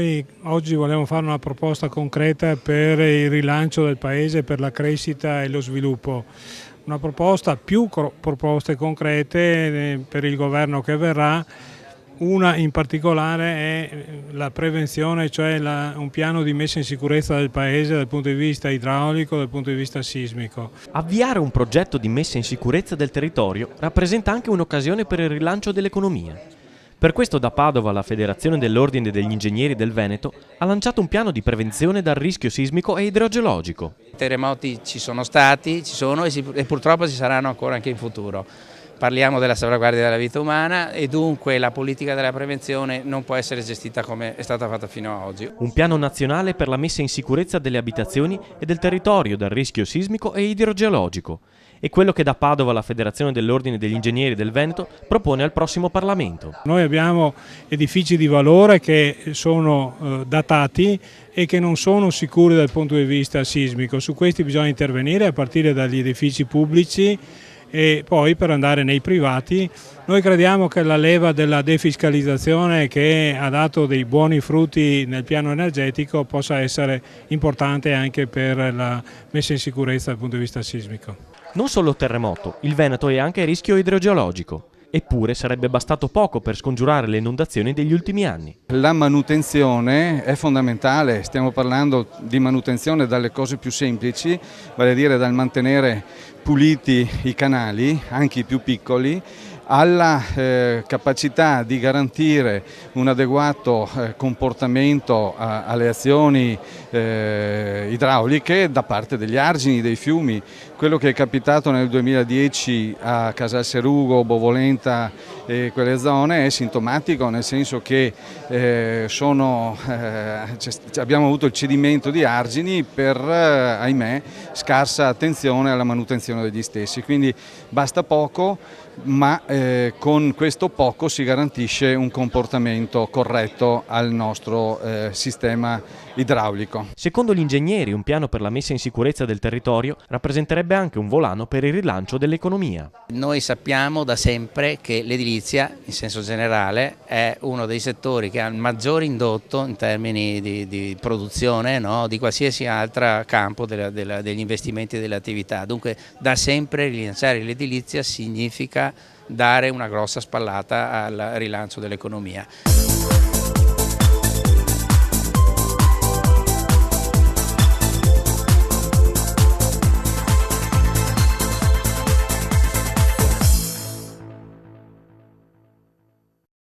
Noi oggi vogliamo fare una proposta concreta per il rilancio del Paese, per la crescita e lo sviluppo. Una proposta, più proposte concrete per il governo che verrà. Una in particolare è la prevenzione, cioè un piano di messa in sicurezza del Paese dal punto di vista idraulico, dal punto di vista sismico. Avviare un progetto di messa in sicurezza del territorio rappresenta anche un'occasione per il rilancio dell'economia. Per questo da Padova la Federazione dell'Ordine degli Ingegneri del Veneto ha lanciato un piano di prevenzione dal rischio sismico e idrogeologico. I terremoti ci sono stati, ci sono e purtroppo ci saranno ancora anche in futuro. Parliamo della salvaguardia della vita umana e dunque la politica della prevenzione non può essere gestita come è stata fatta fino ad oggi. Un piano nazionale per la messa in sicurezza delle abitazioni e del territorio dal rischio sismico e idrogeologico. È quello che da Padova la Federazione dell'Ordine degli Ingegneri del Veneto propone al prossimo Parlamento. Noi abbiamo edifici di valore che sono datati e che non sono sicuri dal punto di vista sismico. Su questi bisogna intervenire a partire dagli edifici pubblici e poi per andare nei privati. Noi crediamo che la leva della defiscalizzazione, che ha dato dei buoni frutti nel piano energetico, possa essere importante anche per la messa in sicurezza dal punto di vista sismico. Non solo terremoto, il Veneto è anche a rischio idrogeologico. Eppure sarebbe bastato poco per scongiurare le inondazioni degli ultimi anni. La manutenzione è fondamentale, stiamo parlando di manutenzione dalle cose più semplici, vale a dire dal mantenere puliti i canali, anche i più piccoli, alla capacità di garantire un adeguato comportamento alle azioni idrauliche da parte degli argini, dei fiumi. Quello che è capitato nel 2010 a Casalserugo, Bovolenta e quelle zone è sintomatico, nel senso che abbiamo avuto il cedimento di argini per, ahimè, scarsa attenzione alla manutenzione degli stessi. Quindi basta poco, ma con questo poco si garantisce un comportamento corretto al nostro sistema idraulico. Secondo gli ingegneri, un piano per la messa in sicurezza del territorio rappresenterebbe anche un volano per il rilancio dell'economia. Noi sappiamo da sempre che l'edilizia, in senso generale, è uno dei settori che ha il maggior indotto in termini di produzione, no? Di qualsiasi altro campo degli investimenti e delle attività. Dunque da sempre rilanciare l'edilizia significa dare una grossa spallata al rilancio dell'economia.